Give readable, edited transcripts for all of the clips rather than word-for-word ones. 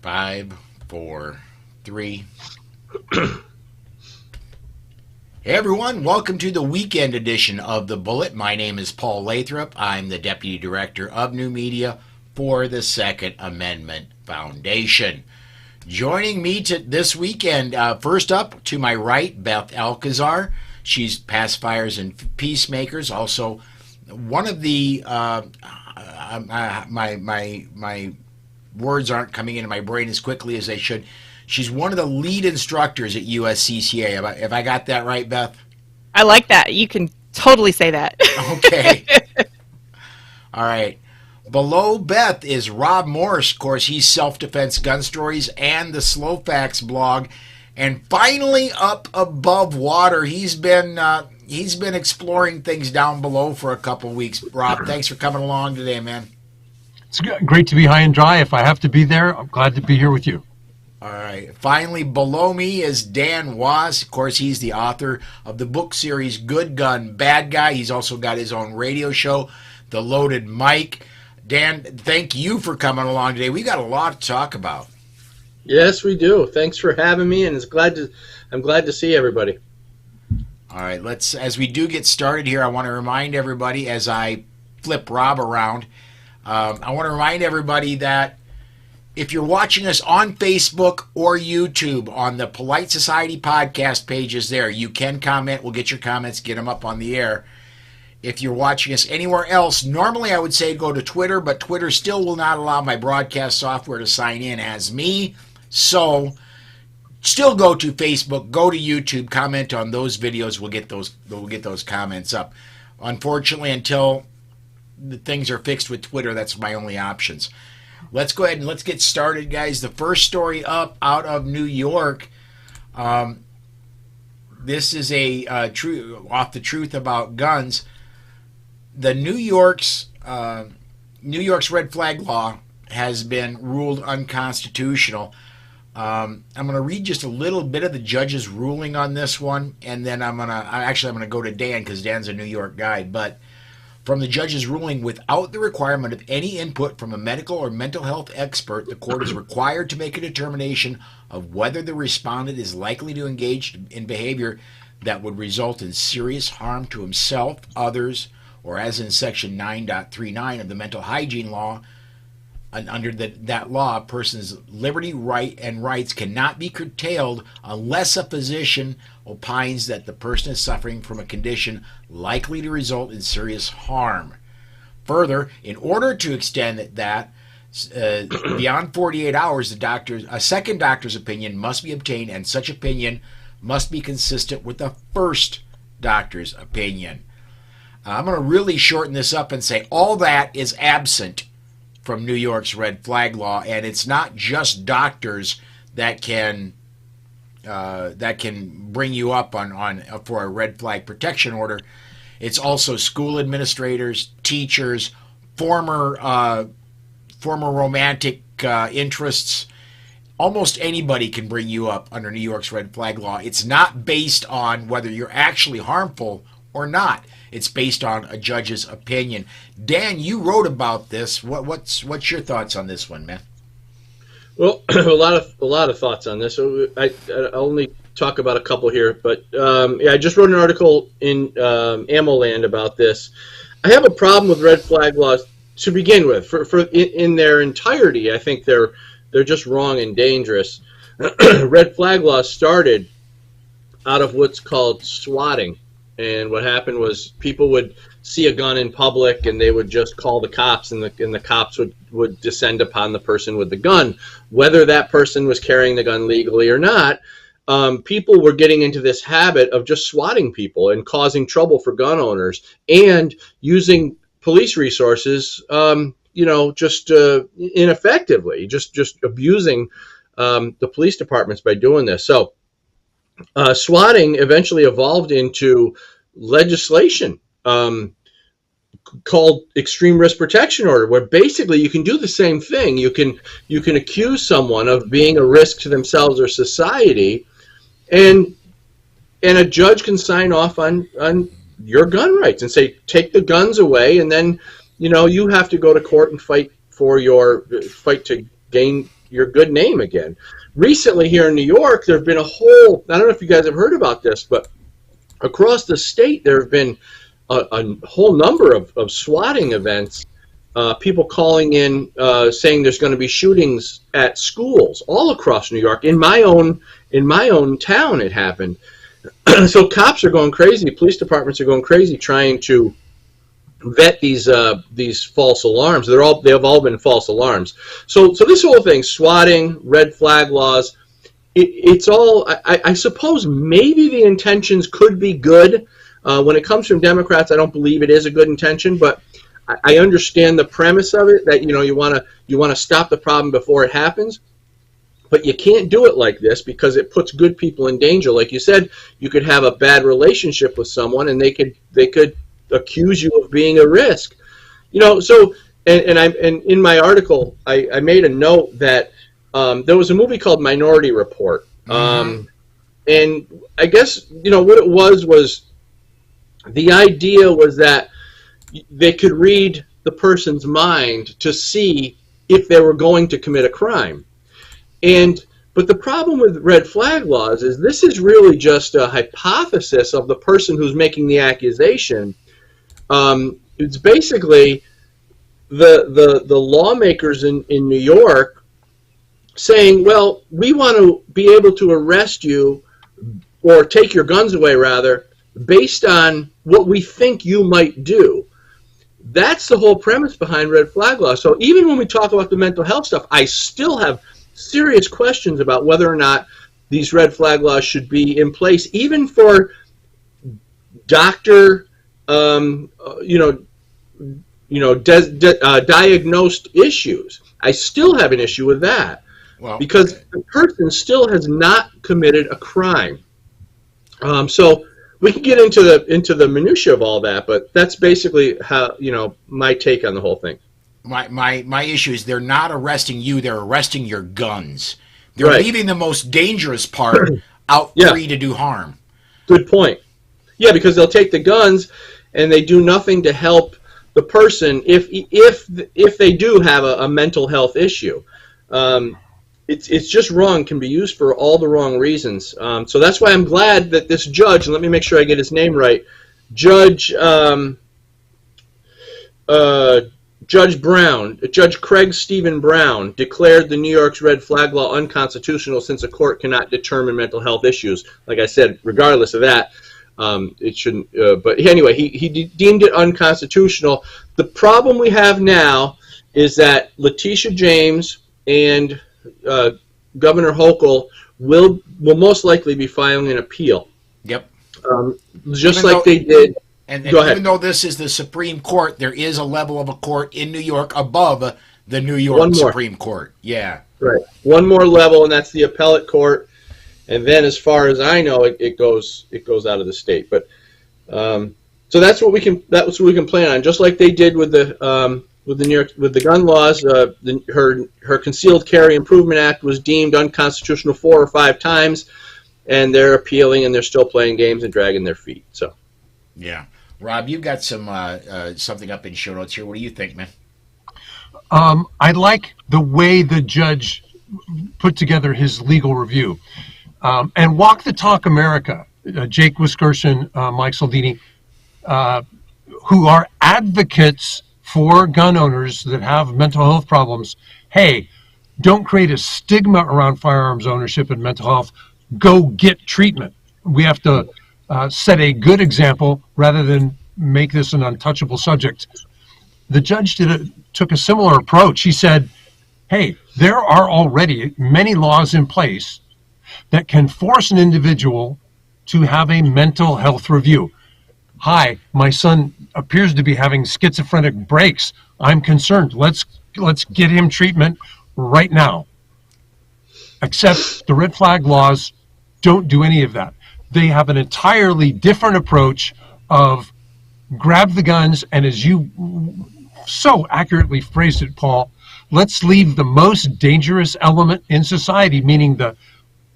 5, 4, 3. Hey everyone, welcome to the weekend edition of The Bullet. My name is Paul Lathrop. I'm the Deputy Director of New Media for the Second Amendment Foundation. Joining me this weekend, first up to my right, Beth Alcazar. She's Pacifiers and Peacemakers, also one of the, my words aren't coming into my brain as quickly as they should. She's one of the lead instructors at USCCA. Have I got that right, Beth? I like that. You can totally say that. Okay. All right. Below Beth is Rob Morse. Of course, he's Self-Defense Gun Stories and the Slow Facts blog. And finally, up above water, he's been exploring things down below for a couple weeks. Rob, thanks for coming along today, man. It's great to be high and dry. If I have to be there, I'm glad to be here with you. All right. Finally, below me is Dan Was. Of course, he's the author of the book series Good Gun, Bad Guy. He's also got his own radio show, The Loaded Mic. Dan, thank you for coming along today. We've got a lot to talk about. Yes, we do. Thanks for having me, and I'm glad to see everybody. All right. As we do get started here, I want to remind everybody as I flip Rob around, I want to remind everybody that if you're watching us on Facebook or YouTube on the Polite Society podcast pages there, you can comment. We'll get your comments, get them up on the air. If you're watching us anywhere else, normally I would say go to Twitter, but Twitter still will not allow my broadcast software to sign in as me. So still go to Facebook, go to YouTube, comment on those videos. We'll get those comments up. Unfortunately, until the things are fixed with Twitter, that's my only options. Let's go ahead and let's get started, guys. The first story up out of New York. This is off the truth about guns. The New York's red flag law has been ruled unconstitutional. I'm going to read just a little bit of the judge's ruling on this one, and then I'm going to go to Dan because Dan's a New York guy. But from the judge's ruling, without the requirement of any input from a medical or mental health expert, the court is required to make a determination of whether the respondent is likely to engage in behavior that would result in serious harm to himself, others, or as in Section 9.39 of the Mental Hygiene Law, under that law, a person's liberty, right, and rights cannot be curtailed unless a physician opines that the person is suffering from a condition likely to result in serious harm. Further, in order to extend that beyond 48 hours, a second doctor's opinion must be obtained, and such opinion must be consistent with the first doctor's opinion. I'm going to really shorten this up and say all that is absent from New York's red flag law, and it's not just doctors that can bring you up on for a red flag protection order. It's also school administrators, teachers, former romantic interests. Almost anybody can bring you up under New York's red flag law. It's not based on whether you're actually harmful or not. It's based on a judge's opinion. Dan, you wrote about this. What's your thoughts on this one, man? Well, a lot of thoughts on this. So I only talk about a couple here, but I just wrote an article in Ammo Land about this. I have a problem with red flag laws to begin with. In their entirety, I think they're just wrong and dangerous. Red flag laws started out of what's called swatting. And what happened was people would see a gun in public and they would just call the cops, and the cops would descend upon the person with the gun. Whether that person was carrying the gun legally or not, people were getting into this habit of just swatting people and causing trouble for gun owners and using police resources, just ineffectively, just abusing the police departments by doing this. So swatting eventually evolved into legislation called extreme risk protection order, where basically you can do the same thing. You can accuse someone of being a risk to themselves or society, and a judge can sign off on your gun rights and say, take the guns away, and then you have to go to court and fight to gain your good name again. Recently here in New York, there have been a whole, I don't know if you guys have heard about this, but across the state there have been a whole number of swatting events, people calling in saying there's going to be shootings at schools all across New York. In my own town it happened. So cops are going crazy, police departments are going crazy trying to vet these false alarms. They have all been false alarms. So this whole thing, swatting, red flag laws, it's all, I suppose maybe the intentions could be good. When it comes from Democrats, I don't believe it is a good intention, but I understand the premise of it, that you want to stop the problem before it happens. But you can't do it like this because it puts good people in danger. Like you said, you could have a bad relationship with someone and they could accuse you of being a risk. So and in my article I made a note that there was a movie called Minority Report. And I guess what it was the idea was that they could read the person's mind to see if they were going to commit a crime. But the problem with red flag laws is this is really just a hypothesis of the person who's making the accusation. It's basically the lawmakers in New York saying, well, we want to be able to arrest you or take your guns away, rather, based on what we think you might do. That's the whole premise behind red flag laws. So even when we talk about the mental health stuff, I still have serious questions about whether or not these red flag laws should be in place, even for doctor, diagnosed issues. I still have an issue with that, because the person still has not committed a crime. So we can get into the minutia of all that, but that's basically how my take on the whole thing. My issue is they're not arresting you; they're arresting your guns. They're leaving the most dangerous part out free to do harm. Good point. Yeah, because they'll take the guns and they do nothing to help the person if they do have a mental health issue. It's just wrong, can be used for all the wrong reasons. So that's why I'm glad that this judge, and let me make sure I get his name right, Judge Craig Stephen Brown, declared the New York's red flag law unconstitutional since a court cannot determine mental health issues. Like I said, regardless of that, it shouldn't. But anyway, he deemed it unconstitutional. The problem we have now is that Letitia James and Governor Hochul will most likely be filing an appeal. Yep. They did. And even though this is the Supreme Court, there is a level of a court in New York above the New York Supreme Court. Yeah. Right. One more level, and that's the appellate court. And then, as far as I know, it goes out of the state. But so that's what we can plan on, just like they did with the gun laws. Her Concealed Carry Improvement Act was deemed unconstitutional 4 or 5 times, and they're appealing, and they're still playing games and dragging their feet. So. Yeah. Rob, you've got some something up in show notes here. What do you think, man? I like the way the judge put together his legal review. And Walk the Talk America, Jake Wiskerson, Mike Saldini, who are advocates for gun owners that have mental health problems. Hey, don't create a stigma around firearms ownership and mental health. Go get treatment. We have to set a good example rather than make this an untouchable subject. The judge took a similar approach. He said, hey, there are already many laws in place that can force an individual to have a mental health review. Hi, my son appears to be having schizophrenic breaks. I'm concerned. Let's get him treatment right now. Except the red flag laws don't do any of that. They have an entirely different approach of grab the guns, and as you so accurately phrased it, Paul, let's leave the most dangerous element in society, meaning the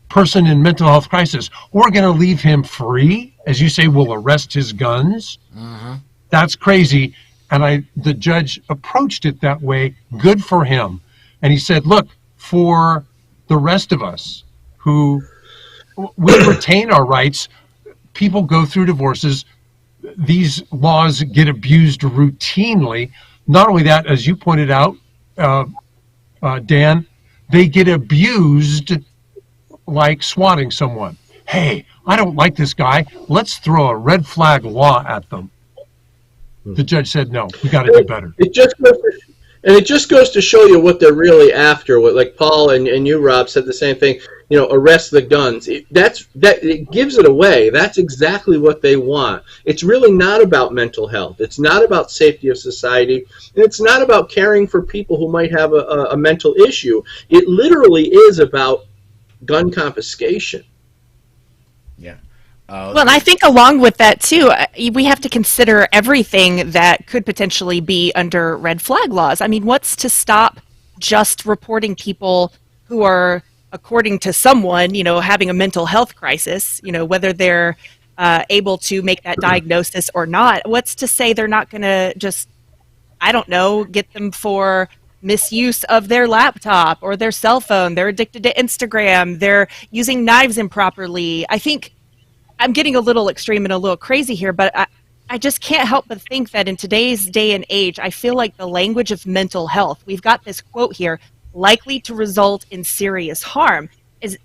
person in mental health crisis. We're going to leave him free. As you say, we'll arrest his guns. Mm-hmm. That's crazy. And the judge approached it that way. Good for him. And he said, look, for the rest of us who we retain our rights. People go through divorces. These laws get abused routinely. Not only that, as you pointed out, Dan, they get abused like swatting someone. Hey, I don't like this guy. Let's throw a red flag law at them. The judge said, no, we got to do better. It just goes to show you what they're really after. What, like Paul and you, Rob, said the same thing. Arrest the guns. It gives it away. That's exactly what they want. It's really not about mental health. It's not about safety of society. And it's not about caring for people who might have a mental issue. It literally is about gun confiscation. Yeah. Well, and I think along with that, too, we have to consider everything that could potentially be under red flag laws. I mean, what's to stop just reporting people who are, according to someone, having a mental health crisis, whether they're able to make that diagnosis or not? What's to say they're not going to just, I don't know, get them for misuse of their laptop or their cell phone? They're addicted to Instagram. They're using knives improperly. I think I'm getting a little extreme and a little crazy here, but I just can't help but think that in today's day and age, I feel like the language of mental health, we've got this quote here, likely to result in serious harm. Is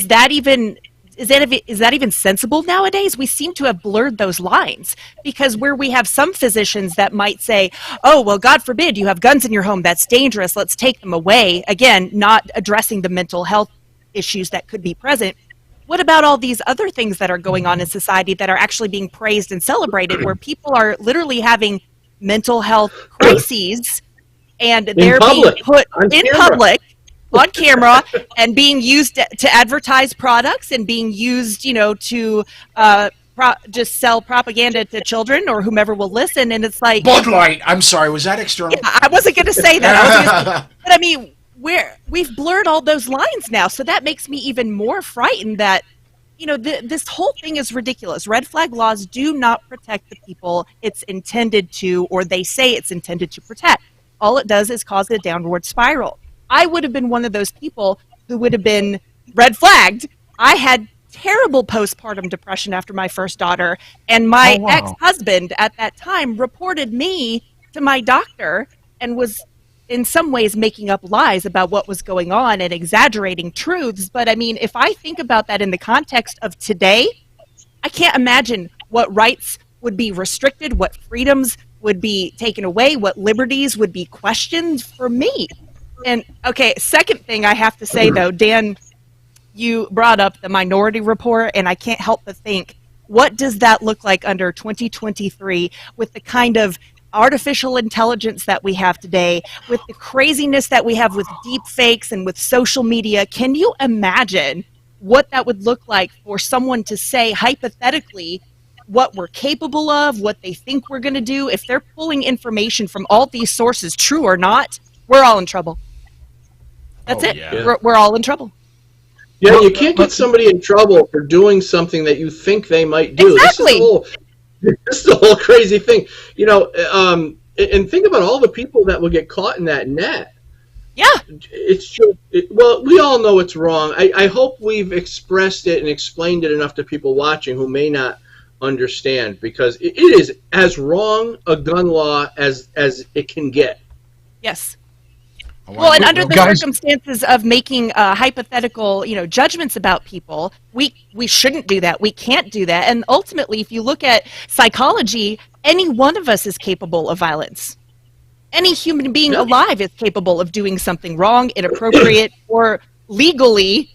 that even sensible nowadays? We seem to have blurred those lines, because where we have some physicians that might say, oh, well, God forbid you have guns in your home, that's dangerous, let's take them away. Again, not addressing the mental health issues that could be present. What about all these other things that are going on in society that are actually being praised and celebrated, where people are literally having mental health crises and they're being put in public, on camera, and being used to advertise products and being used, to just sell propaganda to children or whomever will listen? And it's like, Bud Light. I'm sorry, was that external? Yeah, I wasn't going to say that. But I mean, we've blurred all those lines now, so that makes me even more frightened that this whole thing is ridiculous. Red flag laws do not protect the people it's intended to, or they say it's intended to protect. All it does is cause a downward spiral. I would have been one of those people who would have been red flagged. I had terrible postpartum depression after my first daughter, and my ex-husband at that time reported me to my doctor and was in some ways making up lies about what was going on and exaggerating truths. But I mean, if I think about that in the context of today, I can't imagine what rights would be restricted, what freedoms would be taken away, what liberties would be questioned for me. And okay, second thing I have to say though, Dan, you brought up the Minority Report, and I can't help but think, what does that look like under 2023 with the kind of artificial intelligence that we have today, with the craziness that we have with deep fakes and with social media? Can you imagine what that would look like for someone to say hypothetically what we're capable of, what they think we're going to do? If they're pulling information from all these sources, true or not, we're all in trouble. That's it. Yeah. We're all in trouble. Yeah, you can't get somebody in trouble for doing something that you think they might do. Exactly. This is the whole crazy thing. And think about all the people that will get caught in that net. Yeah. It's just, well, we all know it's wrong. I hope we've expressed it and explained it enough to people watching who may not understand, because it is as wrong a gun law as it can get. Yes. Well, and under the circumstances of making hypothetical, judgments about people, we shouldn't do that. We can't do that. And ultimately, if you look at psychology, any one of us is capable of violence. Any human being alive is capable of doing something wrong, inappropriate, or legally,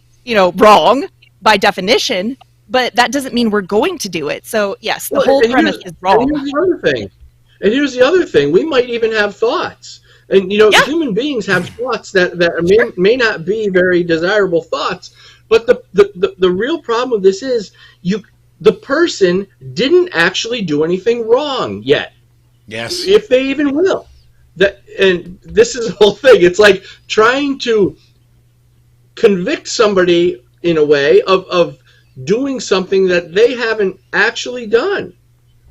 wrong by definition. But that doesn't mean we're going to do it. So, yes, the whole premise is wrong. And here's the other thing. We might even have thoughts. And, human beings have thoughts that may not be very desirable thoughts. But the real problem with this is the person didn't actually do anything wrong yet. Yes. If they even will. And this is the whole thing. It's like trying to convict somebody in a way of doing something that they haven't actually done.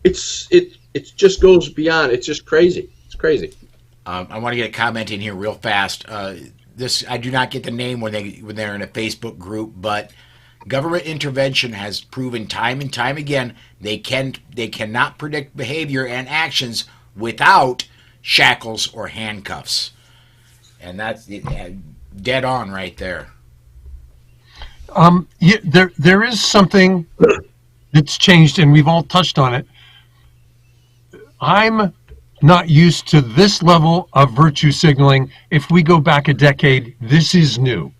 It just goes beyond. It's just crazy. It's crazy. I want to get a comment in here real fast. this I do not get the name when they're in a Facebook group, but government intervention has proven time and time again they cannot predict behavior and actions without shackles or handcuffs, and that's dead on right there. Yeah, there is something that's changed, and we've all touched on it. I'm not used to this level of virtue signaling. If we go back a decade, this is new.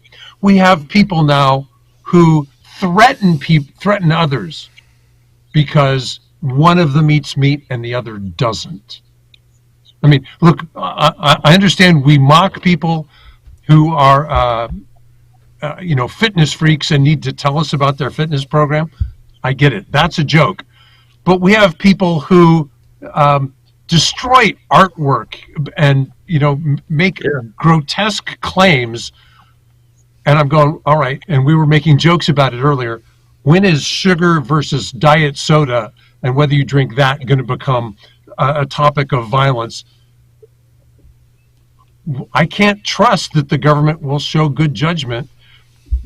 We have people now who threaten others because one of them eats meat and the other doesn't. I mean, look, I understand we mock people who are, fitness freaks and need to tell us about their fitness program. I get it. That's a joke. But we have people who destroy artwork and, make grotesque claims. And I'm going, all right. And we were making jokes about it earlier. When is sugar versus diet soda and whether you drink that going to become a topic of violence? I can't trust that the government will show good judgment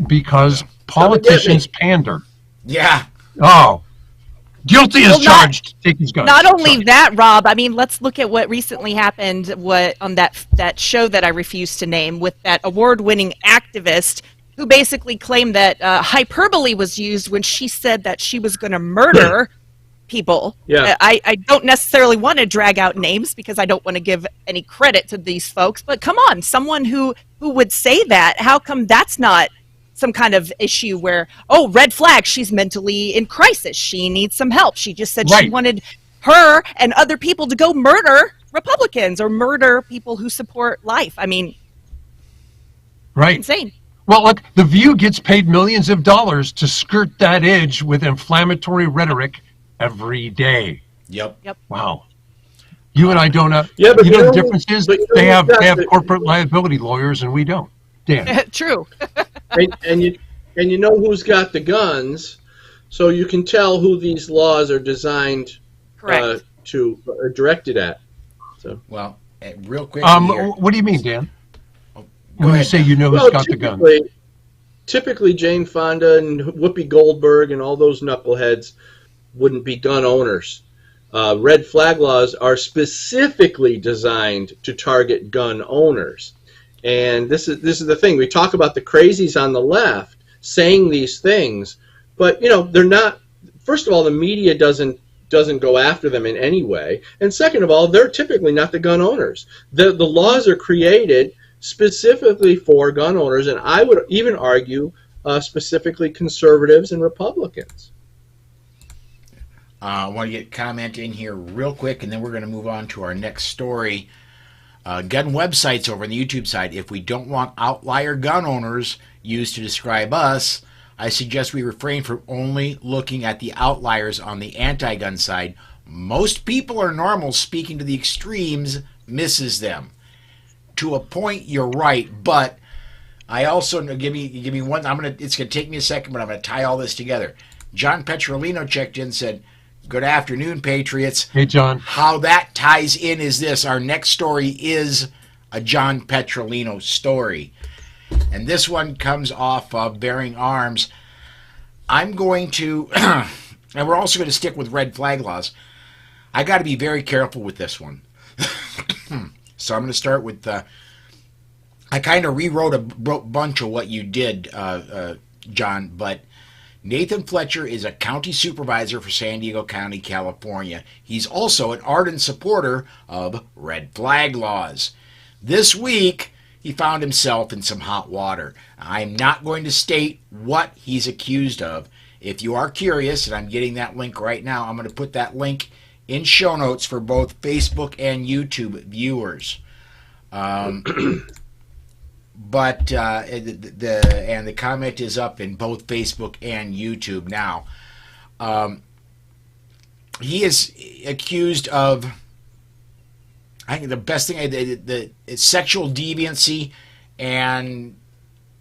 because politicians pander. Yeah. Oh, guilty as charged. Take his guns. Not only that, Rob. I mean, let's look at what recently happened. On that show that I refuse to name, with that award-winning activist who basically claimed that hyperbole was used when she said that she was going to murder people. Yeah. I don't necessarily want to drag out names because I don't want to give any credit to these folks. But come on, someone who would say that, how come that's not some kind of issue where, oh, red flag, she's mentally in crisis, she needs some help. She just said she wanted her and other people to go murder Republicans or murder people who support life. I mean, insane. Well, look, The View gets paid millions of dollars to skirt that edge with inflammatory rhetoric every day. Yep. Wow. You and I don't have. Yeah, but the difference is they have corporate liability lawyers and we don't. Dan. True. and you know who's got the guns, so you can tell who these laws are designed to or directed at. So well, real quick. What do you mean, Dan? When you say who's got the gun? Typically, Jane Fonda and Whoopi Goldberg and all those knuckleheads wouldn't be gun owners. Red flag laws are specifically designed to target gun owners. And this is the thing. We talk about the crazies on the left saying these things, but they're not. First of all, the media doesn't go after them in any way, and second of all, they're typically not the gun owners. The laws are created specifically for gun owners, and I would even argue specifically conservatives and Republicans. I want to get a comment in here real quick, and then we're going to move on to our next story. Gun websites over on the YouTube side. If we don't want outlier gun owners used to describe us, I suggest we refrain from only looking at the outliers on the anti-gun side. Most people are normal. Speaking to the extremes misses them. To a point, you're right, but I also give me one. It's gonna take me a second, but I'm gonna tie all this together. John Petrolino checked in, said, "Good afternoon, Patriots." Hey, John. How that ties in is this: our next story is a John Petrolino story, and this one comes off of Bearing Arms. I'm going to, and we're also going to stick with red flag laws. I got to be very careful with this one. So I'm going to start with, I kind of rewrote a bunch of what you did, John, but Nathan Fletcher is a county supervisor for San Diego County, California. He's also an ardent supporter of red flag laws. This week, he found himself in some hot water. I'm not going to state what he's accused of. If you are curious, and I'm getting that link right now, I'm going to put that link in show notes for both Facebook and YouTube viewers. But the comment is up in both Facebook and YouTube now. He is accused of, I think the best thing, the sexual deviancy and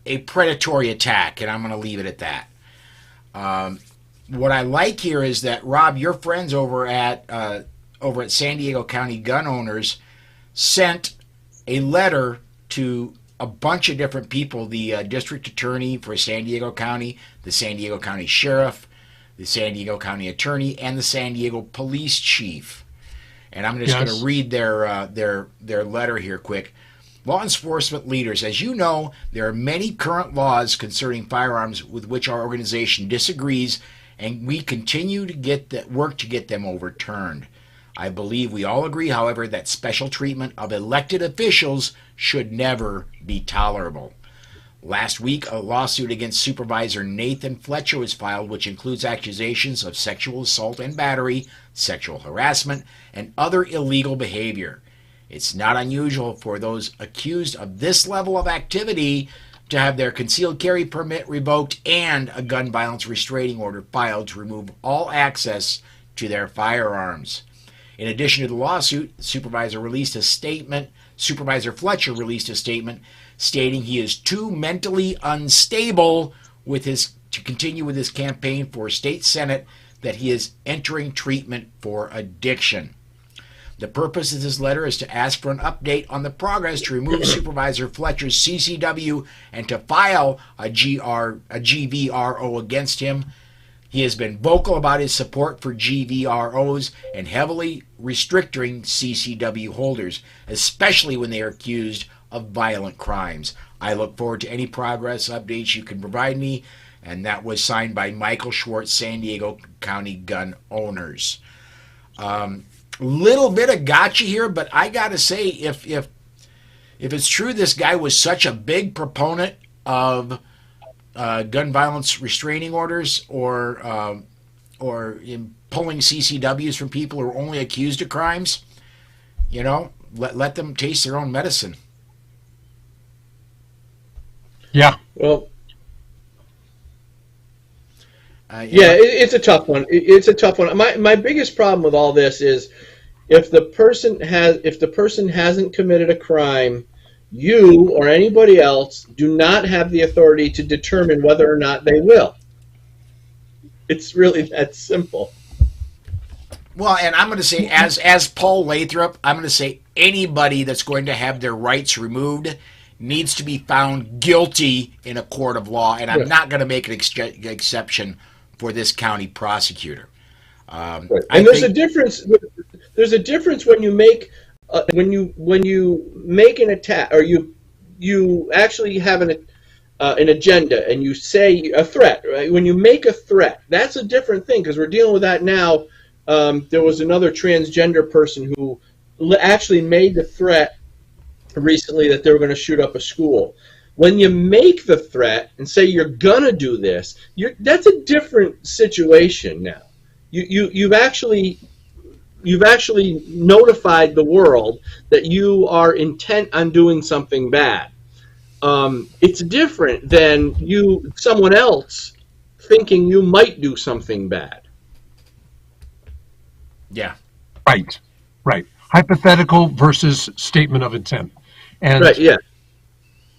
a predatory attack, and I'm going to leave it at that. What I like here is that, Rob, your friends over at San Diego County Gun Owners sent a letter to a bunch of different people, the district attorney for San Diego County, the San Diego County Sheriff, the San Diego County Attorney, and the San Diego Police Chief. And I'm just going to read their letter here quick. Law enforcement leaders, as you know, there are many current laws concerning firearms with which our organization disagrees, and we continue to work to get them overturned. I believe we all agree, however, that special treatment of elected officials should never be tolerable. Last week, a lawsuit against Supervisor Nathan Fletcher was filed, which includes accusations of sexual assault and battery, sexual harassment, and other illegal behavior. It's not unusual for those accused of this level of activity to have their concealed carry permit revoked and a gun violence restraining order filed to remove all access to their firearms. In addition to the lawsuit, Supervisor Fletcher released a statement stating he is too mentally unstable to continue with his campaign for state senate, that he is entering treatment for addiction. The purpose of this letter is to ask for an update on the progress to remove Supervisor Fletcher's CCW and to file a GVRO against him. He has been vocal about his support for GVROs and heavily restricting CCW holders, especially when they are accused of violent crimes. I look forward to any progress updates you can provide me. And that was signed by Michael Schwartz, San Diego County Gun Owners. Little bit of gotcha here, but I gotta say, if it's true this guy was such a big proponent of gun violence restraining orders or in pulling CCWs from people who are only accused of crimes, let them taste their own medicine. Yeah. Well, it's a tough one. It's a tough one. My biggest problem with all this is if the person hasn't committed a crime, you or anybody else do not have the authority to determine whether or not they will. It's really that simple. Well, and I'm going to say, as Paul Lathrop, I'm going to say anybody that's going to have their rights removed needs to be found guilty in a court of law, and I'm not going to make an exception for this county prosecutor. Right. And there's a difference. There's a difference when you make an attack, or you actually have an agenda, and you say a threat. Right? When you make a threat, that's a different thing, because we're dealing with that now. There was another transgender person who actually made the threat recently that they were going to shoot up a school. When you make the threat and say you're going to do this, that's a different situation now. You've actually notified the world that you are intent on doing something bad. It's different than someone else thinking you might do something bad. Yeah. Right. Hypothetical versus statement of intent. And, right, yeah.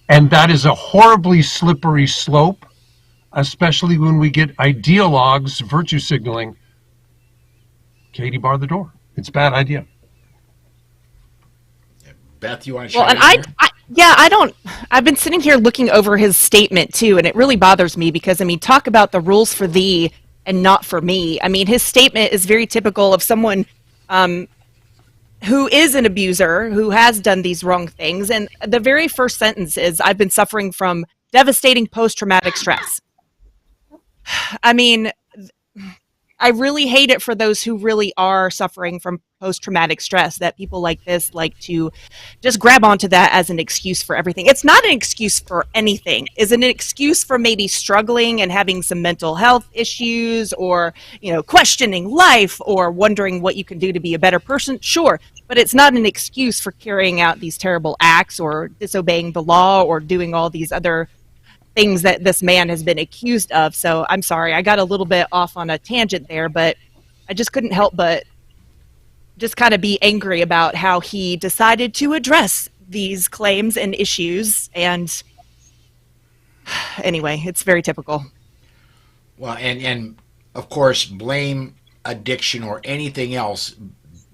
And that is a horribly slippery slope, especially when we get ideologues virtue signaling. Katie, bar the door. It's a bad idea. Beth, you want to share? Well, and I've been sitting here looking over his statement too, and it really bothers me because, talk about the rules for thee and not for me. His statement is very typical of someone who is an abuser, who has done these wrong things. And the very first sentence is, I've been suffering from devastating post-traumatic stress. I really hate it for those who really are suffering from post-traumatic stress, that people like this like to just grab onto that as an excuse for everything. It's not an excuse for anything. Is it an excuse for maybe struggling and having some mental health issues, or, questioning life, or wondering what you can do to be a better person? Sure. But it's not an excuse for carrying out these terrible acts or disobeying the law or doing all these other things that this man has been accused of. So I'm sorry, I got a little bit off on a tangent there, but I just couldn't help but just kind of be angry about how he decided to address these claims and issues. And anyway, it's very typical. Well, and of course, blame addiction or anything else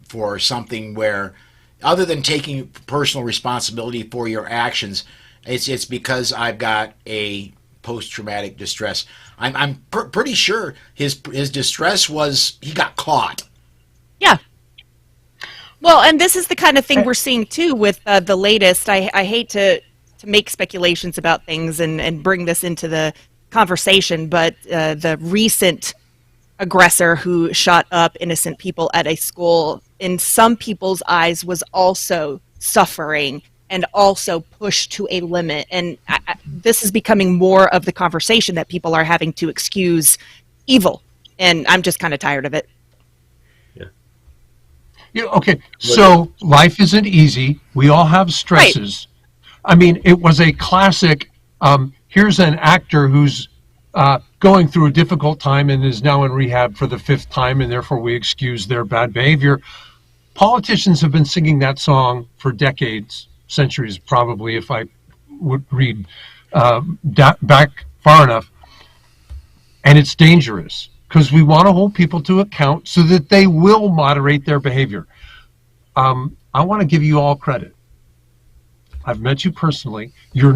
for something where, other than taking personal responsibility for your actions, It's because I've got a post-traumatic distress. I'm pretty sure his distress was he got caught. Yeah. Well, and this is the kind of thing we're seeing too with the latest. I hate to make speculations about things and bring this into the conversation, but the recent aggressor who shot up innocent people at a school, in some people's eyes, was also suffering and also pushed to a limit. And this is becoming more of the conversation that people are having to excuse evil. And I'm just kind of tired of it. Yeah, okay, so life isn't easy. We all have stresses. Right. I mean, it was a classic, here's an actor who's going through a difficult time and is now in rehab for the 5th time, and therefore we excuse their bad behavior. Politicians have been singing that song for decades, centuries probably, if I would read back far enough. And it's dangerous because we want to hold people to account so that they will moderate their behavior. I want to give you all credit. I've met you personally. You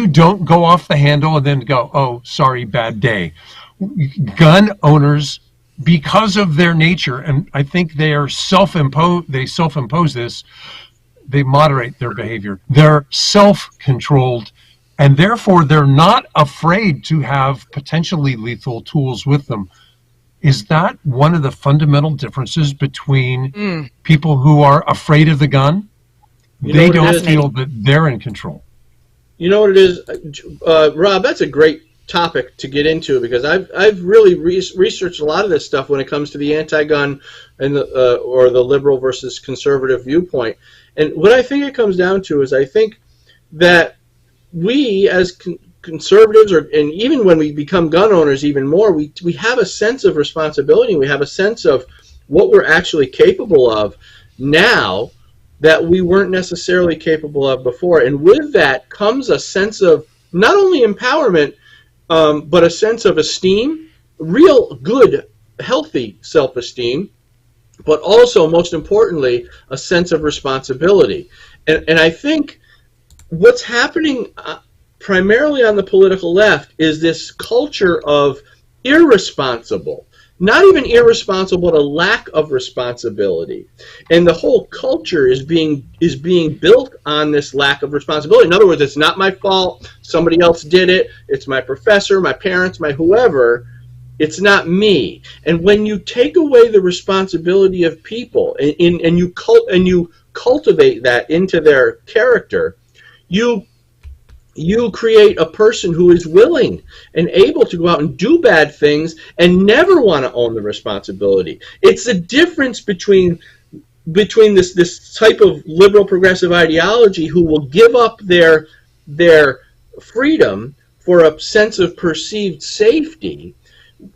don't go off the handle and then go, oh, sorry, bad day. Gun owners, because of their nature, and I think they self-impose this, they moderate their behavior. They're self-controlled, and therefore they're not afraid to have potentially lethal tools with them. Is that one of the fundamental differences between people who are afraid of the gun? They don't feel that they're in control. You know what it is, Rob? That's a great topic to get into because I've really researched a lot of this stuff when it comes to the anti-gun and or the liberal versus conservative viewpoint. And what I think it comes down to is I think that we as conservatives, and even when we become gun owners even more, we have a sense of responsibility. We have a sense of what we're actually capable of now that we weren't necessarily capable of before. And with that comes a sense of not only empowerment, but a sense of esteem, real good, healthy self-esteem, but also, most importantly, a sense of responsibility. And I think what's happening primarily on the political left is this culture of irresponsible. Not even irresponsible, but a lack of responsibility. And the whole culture is being built on this lack of responsibility. In other words, it's not my fault. Somebody else did it. It's my professor, my parents, my whoever. It's not me. And when you take away the responsibility of people and you cultivate that into their character, you create a person who is willing and able to go out and do bad things and never want to own the responsibility. It's the difference between this type of liberal progressive ideology who will give up their freedom for a sense of perceived safety,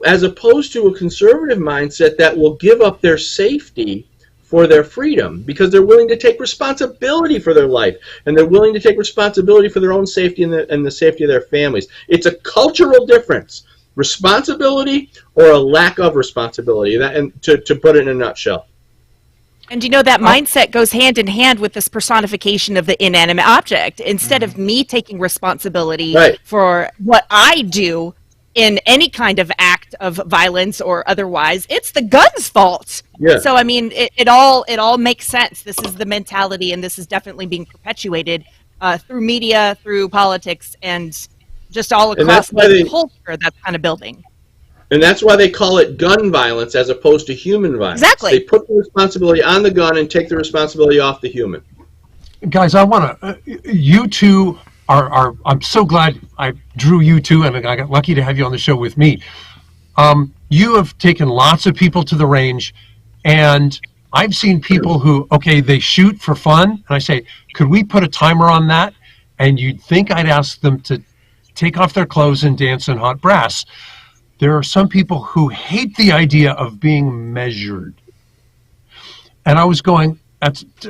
as opposed to a conservative mindset that will give up their safety for their freedom because they're willing to take responsibility for their life and they're willing to take responsibility for their own safety and the safety of their families. It's a cultural difference, responsibility or a lack of responsibility, and to put it in a nutshell. And you know, that mindset goes hand in hand with this personification of the inanimate object. Instead of me taking responsibility for what I do in any kind of act of violence or otherwise, it's the gun's fault. Yeah. So I mean, it all makes sense. This is the mentality, and this is definitely being perpetuated through media, through politics, and just all across the culture that's kind of building. And that's why they call it gun violence as opposed to human violence. Exactly. They put the responsibility on the gun and take the responsibility off the human. Guys, I want to, you two are, I'm so glad I drew you two, and I got lucky to have you on the show with me. You have taken lots of people to the range, and I've seen people who, okay, they shoot for fun, and I say, could we put a timer on that? And you'd think I'd ask them to take off their clothes and dance in hot brass. There are some people who hate the idea of being measured. And I was going,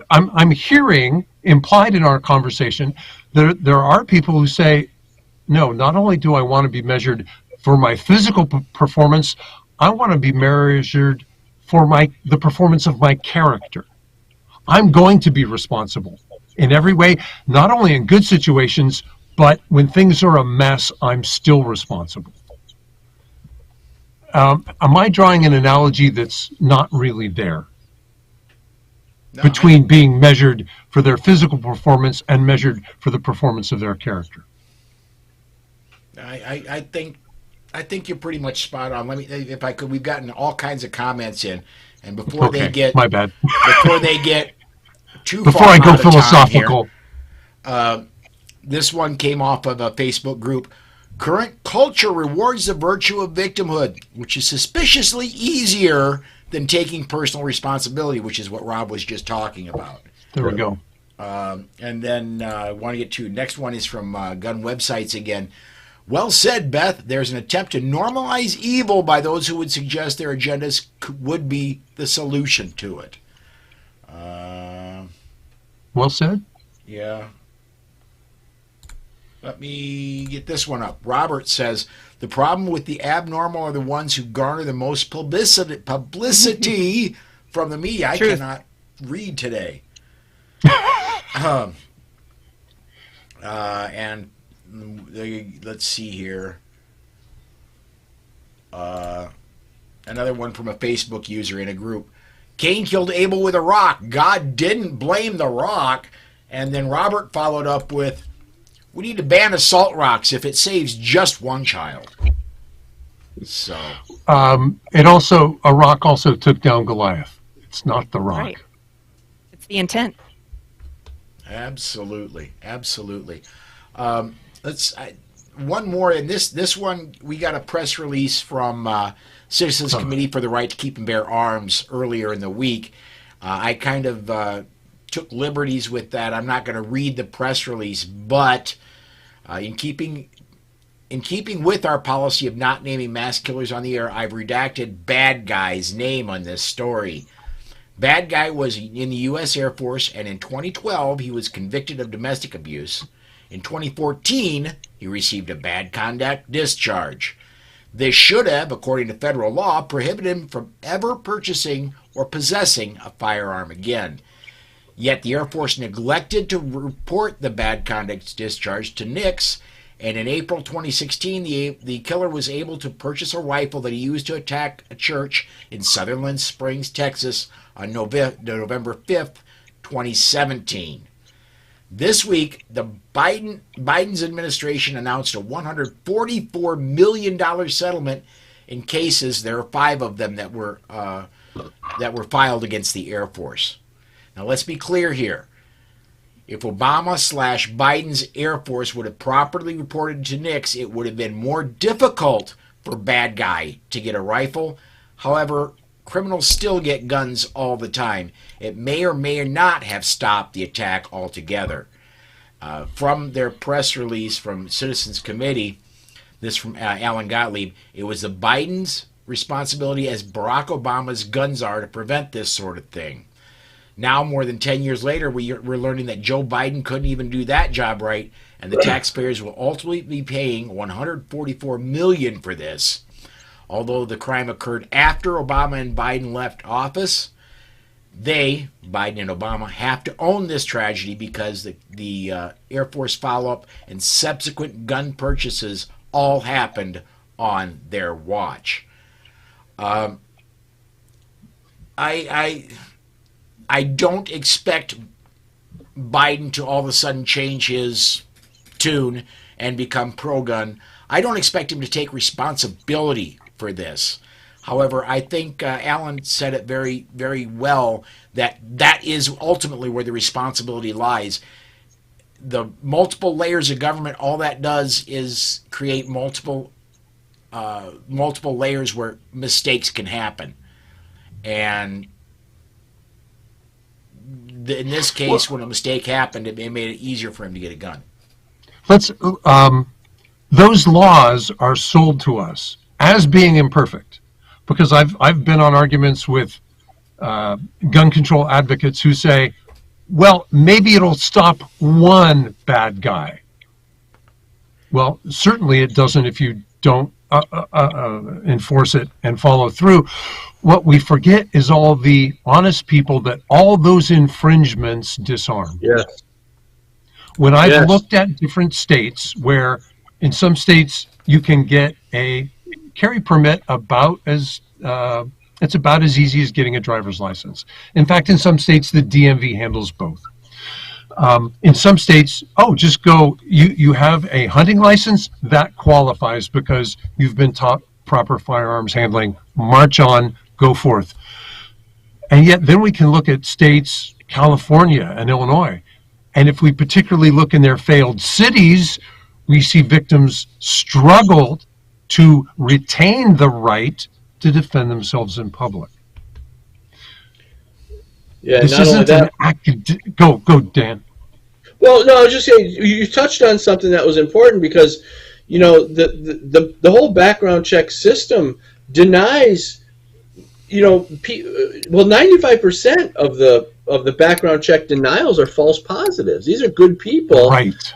I'm hearing implied in our conversation, there are people who say, no, not only do I want to be measured for my physical performance, I want to be measured for the performance of my character. I'm going to be responsible. in every way, not only in good situations, but when things are a mess, I'm still responsible. Am I drawing an analogy that's not really there? No, Between being measured for their physical performance and measured for the performance of their character. I think you're pretty much spot on. Let me, if I could, we've gotten all kinds of comments in, and before they get my bad. before they get too Before far I go out of time philosophical, here, this one came off of a Facebook group. Current culture rewards the virtue of victimhood, which is suspiciously easier than taking personal responsibility, which is what Rob was just talking about. there we go. And then I want to get to next one is from Gun Websites again. Well said, Beth. There's an attempt to normalize evil by those who would suggest their agendas would be the solution to it. Well said. Yeah. Let me get this one up. Robert says, the problem with the abnormal are the ones who garner the most publicity from the media. I cannot read today. And let's see here. Another one from a Facebook user in a group. Cain killed Abel with a rock. God didn't blame the rock. And then Robert followed up with, we need to ban assault rocks if it saves just one child. So A rock also took down Goliath. It's not the rock. Right. It's the intent. Absolutely. One more, and this one, we got a press release from Citizens Committee for the Right to Keep and Bear Arms earlier in the week. I kind of took liberties with that. I'm not going to read the press release, but in keeping with our policy of not naming mass killers on the air, I've redacted Bad Guy's name on this story. Bad Guy was in the U.S. Air Force, and in 2012, he was convicted of domestic abuse. In 2014, he received a bad conduct discharge. This should have, according to federal law, prohibited him from ever purchasing or possessing a firearm again. Yet the Air Force neglected to report the bad conduct discharge to NICS, and in April 2016, the killer was able to purchase a rifle that he used to attack a church in Sutherland Springs, Texas on November 5th, 2017. This week, Biden's administration announced a $144 million settlement in cases. There are 5 of them that were filed against the Air Force. Now, let's be clear here. If Obama/Biden's Air Force would have properly reported to NICS, it would have been more difficult for Bad Guy to get a rifle. However, criminals still get guns all the time. It may or may not have stopped the attack altogether. From their press release from Citizens Committee, this from Alan Gottlieb, it was the Biden's responsibility as Barack Obama's gun czar to prevent this sort of thing. Now, more than 10 years later, we're learning that Joe Biden couldn't even do that job right, and the taxpayers will ultimately be paying $144 million for this. Although the crime occurred after Obama and Biden left office, they, Biden and Obama, have to own this tragedy because the Air Force follow-up and subsequent gun purchases all happened on their watch. I don't expect Biden to all of a sudden change his tune and become pro-gun. I don't expect him to take responsibility for this. However, I think Alan said it very, very well that is ultimately where the responsibility lies. The multiple layers of government, all that does is create multiple layers where mistakes can happen. And in this case, when a mistake happened, it made it easier for him to get a gun. Those laws are sold to us as being imperfect, because I've been on arguments with gun control advocates who say, well, maybe it'll stop one bad guy. Well, certainly it doesn't if you don't enforce it and follow through. What we forget is all the honest people that all those infringements disarm. Yes. When I've Yes. looked at different states where in some states you can get a carry permit it's about as easy as getting a driver's license. In fact, in some states, the DMV handles both. In some states, just go, you have a hunting license, that qualifies because you've been taught proper firearms handling, march on, go forth. And yet then we can look at states, California and Illinois, and if we particularly look in their failed cities, we see victims struggle to retain the right to defend themselves in public. Yeah, This not only isn't that. Go, Dan. Well, no, I was just saying you touched on something that was important because, the whole background check system denies, 95% of the background check denials are false positives. These are good people Right.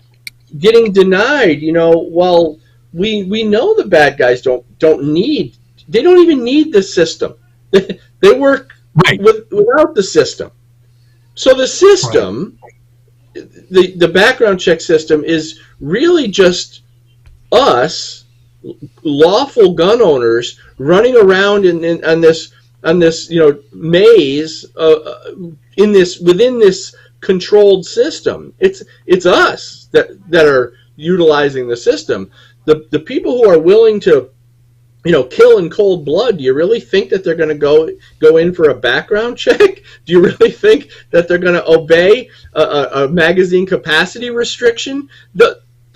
getting denied. While we know the bad guys don't even need the system. They work Right. without the system. So the system, the background check system, is really just us, lawful gun owners, running around on this maze within this controlled system. It's us that are utilizing the system. The people who are willing to kill in cold blood, do you really think that they're going to go in for a background check? Do you really think that they're going to obey a magazine capacity restriction?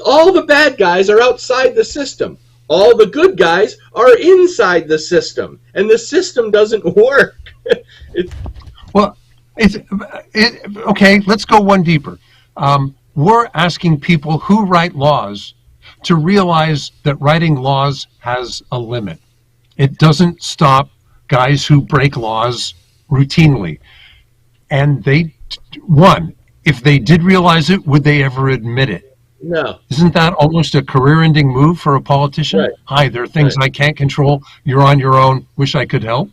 All the bad guys are outside the system. All the good guys are inside the system, and the system doesn't work. Okay, let's go one deeper. We're asking people who write laws to realize that writing laws has a limit. It doesn't stop guys who break laws routinely. And if they did realize it, would they ever admit it? No. Isn't that almost a career-ending move for a politician? Right. Hi, there are things I can't control. You're on your own. Wish I could help.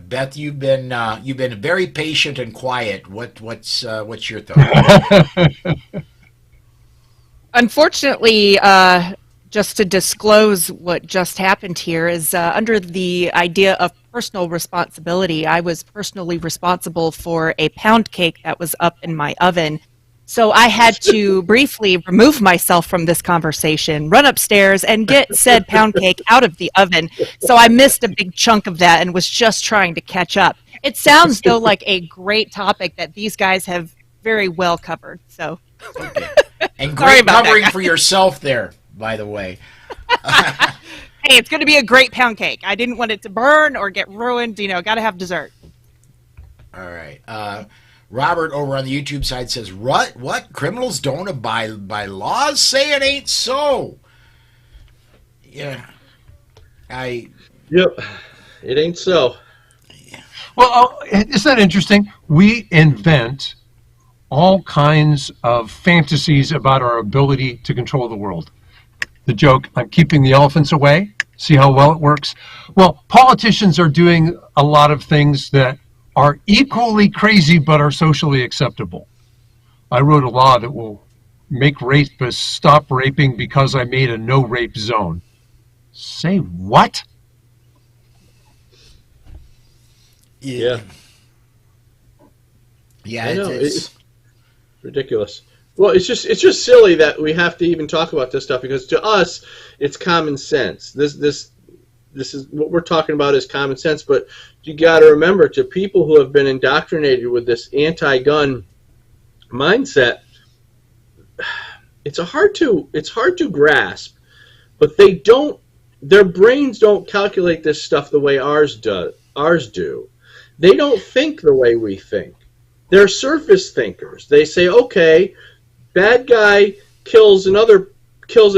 Beth, you've been very patient and quiet. What's your thought? Unfortunately, just to disclose what just happened here is under the idea of personal responsibility, I was personally responsible for a pound cake that was up in my oven. So I had to briefly remove myself from this conversation, run upstairs, and get said pound cake out of the oven. So I missed a big chunk of that and was just trying to catch up. It sounds, though, like a great topic that these guys have very well covered. So, Okay. And Sorry great about that, covering guys. for yourself there, by the way. hey, it's going to be a great pound cake. I didn't want it to burn or get ruined. Got to have dessert. All right. Robert over on the YouTube side says, What? Criminals don't abide by laws? Say it ain't so. Yeah. Yep. It ain't so. Well, isn't that interesting? We invent all kinds of fantasies about our ability to control the world. The joke, I'm keeping the elephants away. See how well it works? Well, politicians are doing a lot of things that are equally crazy but are socially acceptable. I wrote a law that will make rapists stop raping because I made a no-rape zone. Say what? Yeah. Yeah, I know. it's Ridiculous. Well, it's just silly that we have to even talk about this stuff because to us, it's common sense. This is what we're talking about is common sense. But you got to remember, to people who have been indoctrinated with this anti-gun mindset, it's hard to grasp. But their brains don't calculate this stuff the way ours do. They don't think the way we think. They're surface thinkers. They say, okay, bad guy kills a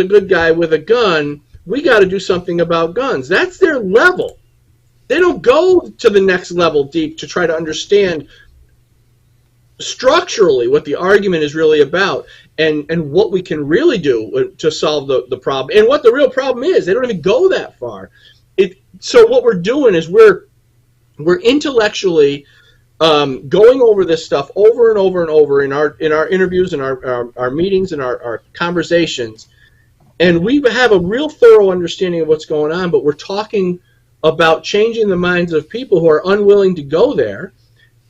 good guy with a gun. We got to do something about guns. That's their level. They don't go to the next level deep to try to understand structurally what the argument is really about and what we can really do to solve the problem and what the real problem is. They don't even go that far. So what we're doing is we're intellectually going over this stuff over and over and over in our interviews and our meetings and our conversations, and we have a real thorough understanding of what's going on, but we're talking about changing the minds of people who are unwilling to go there.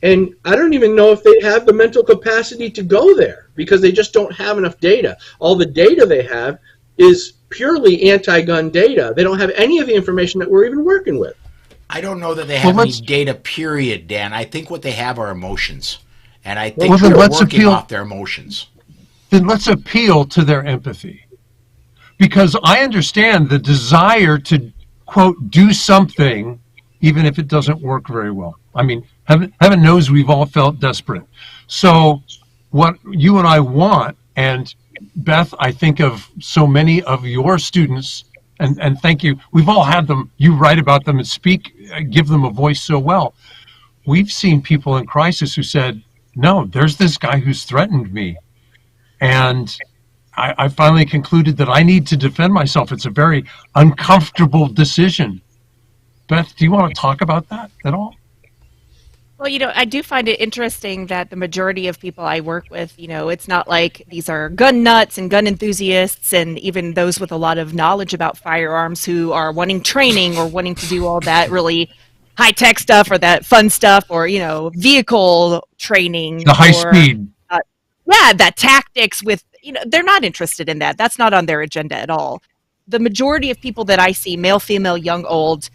And I don't even know if they have the mental capacity to go there because they just don't have enough data. All the data they have is purely anti-gun data. They don't have any of the information that we're even working with. I don't know that they have any data, period, Dan. I think what they have are emotions. And I think they're working off their emotions. Then let's appeal to their empathy. Because I understand the desire to, quote, do something, even if it doesn't work very well. I mean, heaven knows we've all felt desperate. So what you and I want, and Beth, I think of so many of your students, and thank you. We've all had them. You write about them and speak, give them a voice so well. We've seen people in crisis who said, no, there's this guy who's threatened me. And I finally concluded that I need to defend myself. It's a very uncomfortable decision. Beth, do you want to talk about that at all? Well, I do find it interesting that the majority of people I work with, it's not like these are gun nuts and gun enthusiasts and even those with a lot of knowledge about firearms who are wanting training or wanting to do all that really high-tech stuff or that fun stuff or, vehicle training. The high speed. That tactics with, they're not interested in that. That's not on their agenda at all. The majority of people that I see, male, female, young, old,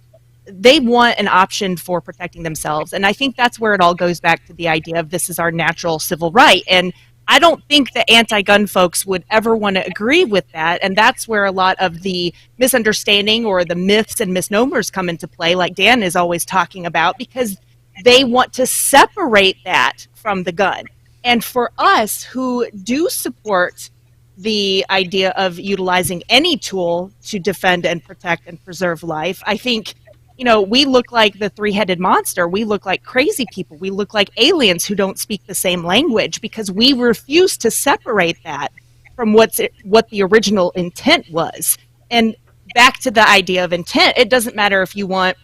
they want an option for protecting themselves. And I think that's where it all goes back to the idea of this is our natural civil right. And I don't think the anti-gun folks would ever want to agree with that. And that's where a lot of the misunderstanding or the myths and misnomers come into play, like Dan is always talking about, because they want to separate that from the gun. And for us who do support the idea of utilizing any tool to defend and protect and preserve life, I think we look like the three-headed monster. We look like crazy people. We look like aliens who don't speak the same language because we refuse to separate that from what the original intent was. And back to the idea of intent, it doesn't matter if you want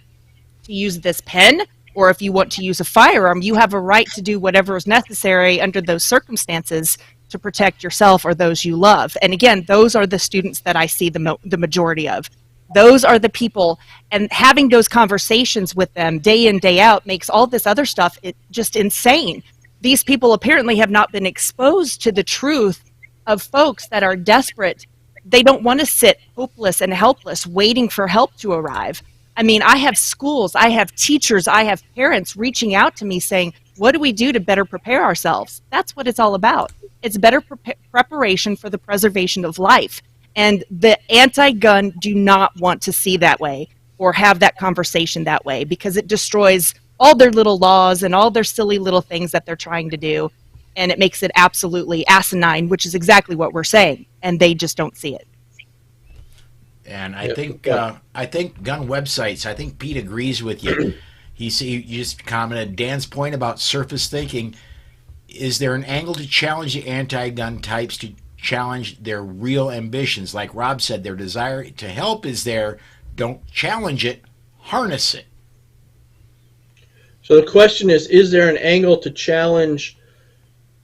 to use this pen or if you want to use a firearm. You have a right to do whatever is necessary under those circumstances to protect yourself or those you love. And again, those are the students that I see the majority of. Those are the people, and having those conversations with them day in, day out makes all this other stuff just insane. These people apparently have not been exposed to the truth of folks that are desperate. They don't want to sit hopeless and helpless waiting for help to arrive. I mean, I have schools, I have teachers, I have parents reaching out to me saying, what do we do to better prepare ourselves? That's what it's all about. It's better preparation for the preservation of life. And the anti-gun do not want to see that way or have that conversation that way because it destroys all their little laws and all their silly little things that they're trying to do. And it makes it absolutely asinine, which is exactly what we're saying. And they just don't see it. And I think gun websites, I think Pete agrees with you. You just commented Dan's point about surface thinking. Is there an angle to challenge the anti-gun types to challenge their real ambitions? Like Rob said, their desire to help is there. Don't challenge it, harness it. So the question is there an angle to challenge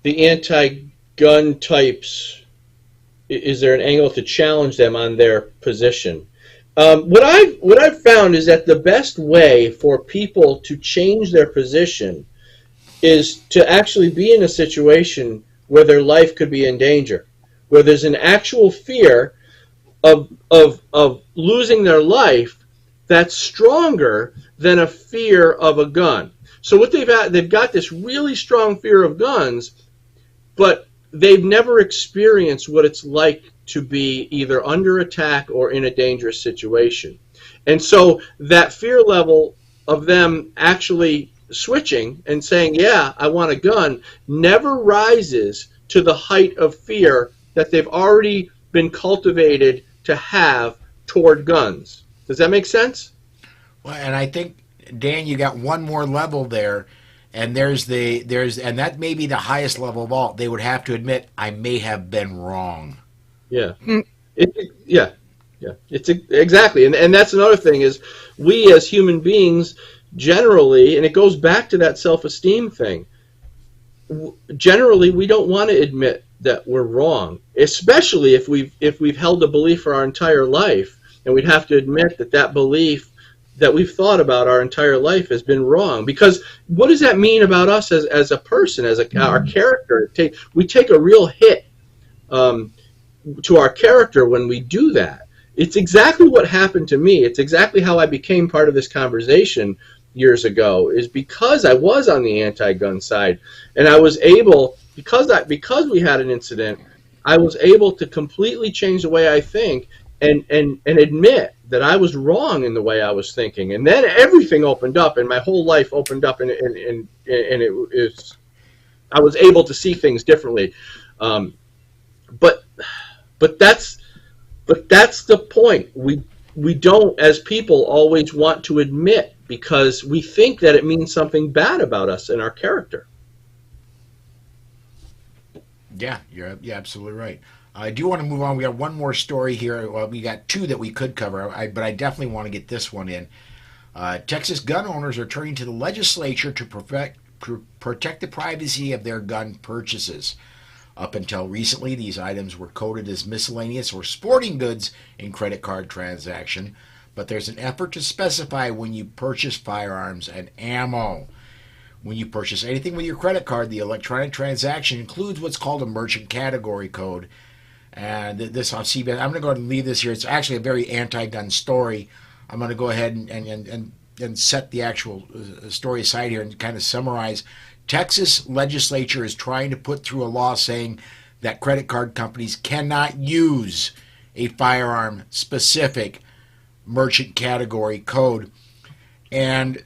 the anti-gun types? Is there an angle to challenge them on their position? What I've found is that the best way for people to change their position is to actually be in a situation where their life could be in danger, where there's an actual fear of losing their life that's stronger than a fear of a gun. So what they've got this really strong fear of guns, but they've never experienced what it's like to be either under attack or in a dangerous situation. And so that fear level of them actually switching and saying, yeah, I want a gun, never rises to the height of fear that they've already been cultivated to have toward guns. Does that make sense? Well, and I think, Dan, you got one more level there, and there's and that may be the highest level of all. They would have to admit, I may have been wrong. Yeah. It's exactly. And that's another thing is we as human beings generally, and it goes back to that self-esteem thing, generally we don't want to admit that we're wrong, especially if we've held a belief for our entire life, and we'd have to admit that that belief that we've thought about our entire life has been wrong. Because what does that mean about us as a person, our character? We take a real hit to our character when we do that. It's exactly what happened to me. It's exactly how I became part of this conversation years ago, is because I was on the anti-gun side, and I was able, because we had an incident, I was able to completely change the way I think and admit that I was wrong in the way I was thinking. And then everything opened up, and my whole life opened up, and I was able to see things differently. But that's the point. We don't, as people, always want to admit, because we think that it means something bad about us and our character. Yeah, you're absolutely right. I do want to move on. We got one more story here. Well, we got two that we could cover, but I definitely want to get this one in. Texas gun owners are turning to the legislature to protect the privacy of their gun purchases. Up until recently, these items were coded as miscellaneous or sporting goods in credit card transaction, but there's an effort to specify when you purchase firearms and ammo. When you purchase anything with your credit card, the electronic transaction includes what's called a merchant category code. And this, I'll see, I'm going to go ahead and leave this here. It's actually a very anti-gun story. I'm going to go ahead and set the actual story aside here and kind of summarize. Texas legislature is trying to put through a law saying that credit card companies cannot use a firearm-specific merchant category code. And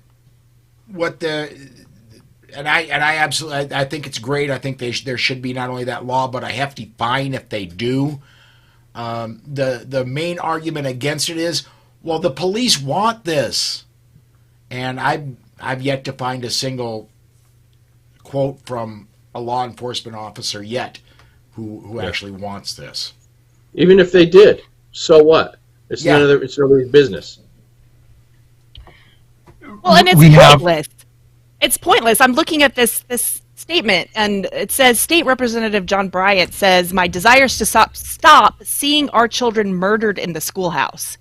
I absolutely, I think it's great. I think there should be not only that law, but a hefty fine if they do. The main argument against it is, well, the police want this, and I've yet to find a single quote from a law enforcement officer yet who actually wants this. Even if they did, so what? It's nobody's business. Well, and it's pointless. It's pointless. I'm looking at this statement, and it says, State Representative John Bryant says, my desire is to stop seeing our children murdered in the schoolhouse.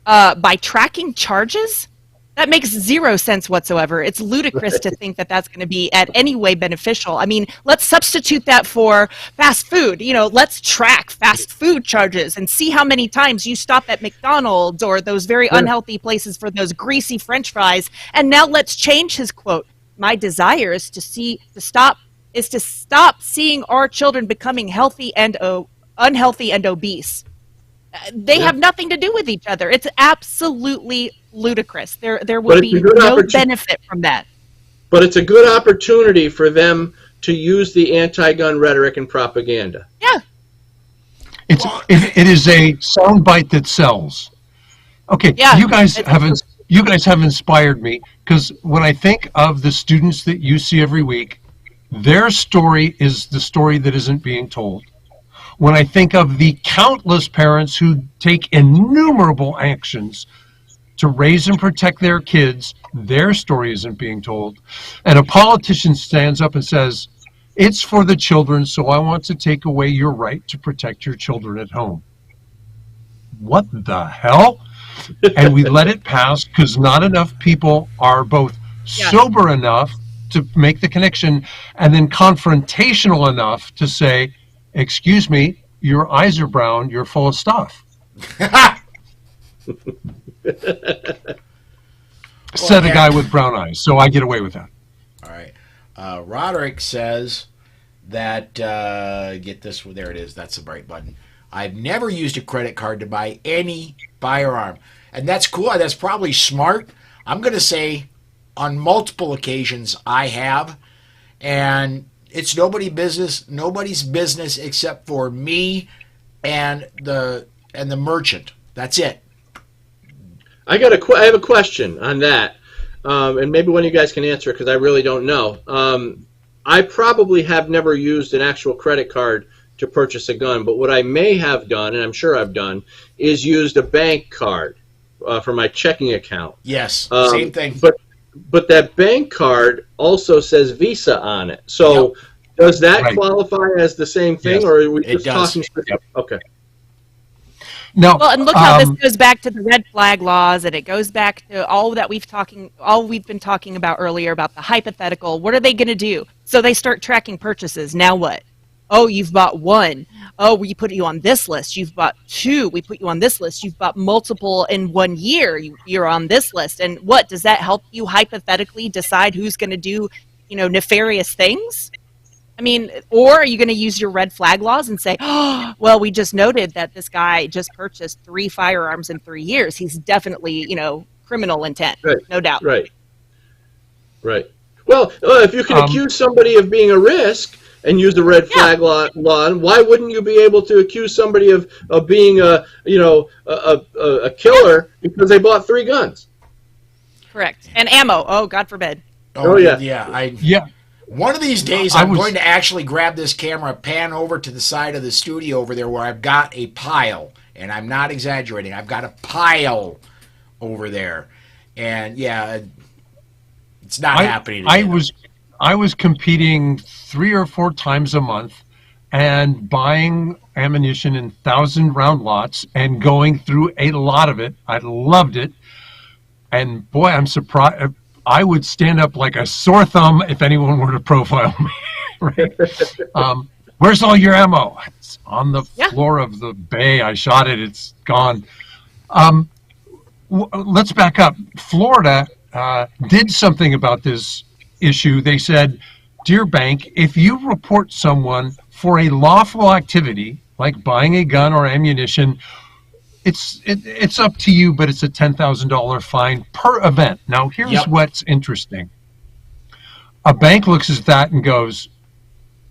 By tracking charges? That makes zero sense whatsoever. It's ludicrous to think that that's going to be at any way beneficial. I mean, let's substitute that for fast food. Let's track fast food charges and see how many times you stop at McDonald's or those very unhealthy places for those greasy French fries. And now let's change his quote. My desire is to stop seeing our children becoming healthy and unhealthy and obese. They have nothing to do with each other. It's absolutely ludicrous. There will be no benefit from that. But it's a good opportunity for them to use the anti-gun rhetoric and propaganda. Yeah. It is a soundbite that sells. Okay, yeah, you guys have inspired me, because when I think of the students that you see every week, their story is the story that isn't being told. When I think of the countless parents who take innumerable actions to raise and protect their kids, their story isn't being told. And a politician stands up and says, it's for the children, so I want to take away your right to protect your children at home. What the hell? And we let it pass because not enough people are both sober enough to make the connection and then confrontational enough to say, excuse me, your eyes are brown, you're full of stuff. Said a guy with brown eyes, so I get away with that. All right. Roderick says that, get this, there it is, that's the bright button. I've never used a credit card to buy any firearm. And that's cool, that's probably smart. I'm going to say on multiple occasions I have, and it's nobody's business except for me and the merchant. That's it. I have a question on that, and maybe one of you guys can answer it because I really don't know. I probably have never used an actual credit card to purchase a gun, but what I may have done, and I'm sure I've done, is used a bank card. for my checking account. Yes, same thing. But that bank card also says Visa on it. So does that qualify as the same thing, or are we just talking? Okay. No. Well, and look how this goes back to the red flag laws, and it goes back to all we've been talking about earlier about the hypothetical. What are they going to do? So they start tracking purchases. Now what? Oh, you've bought one. Oh, we put you on this list. You've bought two. We put you on this list. You've bought multiple in 1 year. You're on this list. And what does that help you hypothetically decide who's going to do, nefarious things? I mean, or are you going to use your red flag laws and say, oh, well, we just noted that this guy just purchased 3 firearms in 3 years. He's definitely, criminal intent, no doubt. Right. Well, if you can accuse somebody of being a risk and use the red flag law, why wouldn't you be able to accuse somebody of being a killer because they bought 3 guns? Correct. And ammo. Oh, God forbid. Oh yeah. One of these days, I'm going to actually grab this camera, pan over to the side of the studio over there where I've got a pile, and I'm not exaggerating. I've got a pile over there, and it's not happening today. I was competing 3 or 4 times a month and buying ammunition in 1,000-round lots and going through a lot of it. I loved it, and boy, I'm surprised. I would stand up like a sore thumb if anyone were to profile me. Right? Where's all your ammo? It's on the floor of the bay. I shot it. It's gone. Let's back up. Florida did something about this issue. They said, dear bank, if you report someone for a lawful activity, like buying a gun or ammunition, it's up to you, but it's a $10,000 fine per event. Now, here's what's interesting. A bank looks at that and goes,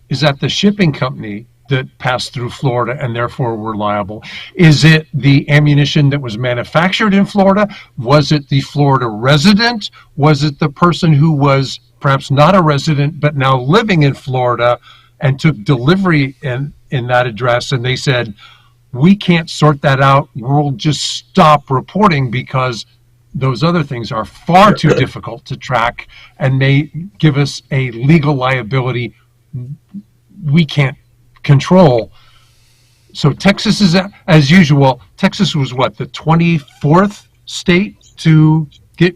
is that the shipping company that passed through Florida and therefore were liable? Is it the ammunition that was manufactured in Florida? Was it the Florida resident? Was it the person who was perhaps not a resident but now living in Florida and took delivery in that address? And they said, we can't sort that out. We'll just stop reporting because those other things are far too difficult to track and may give us a legal liability we can't control. So Texas is, as usual, Texas was what, the 24th state to get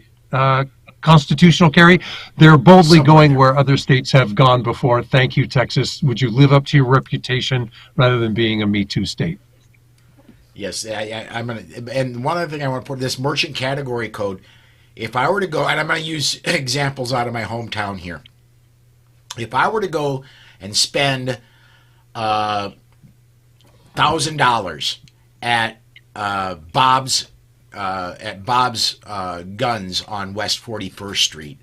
constitutional carry? They're boldly going where other states have gone before. Thank you, Texas. Would you live up to your reputation rather than being a Me Too state? Yes, I'm going to, and one other thing I want to put, this merchant category code, if I were to go, and I'm going to use examples out of my hometown here. If I were to go and spend $1,000 at Bob's Guns on West 41st Street,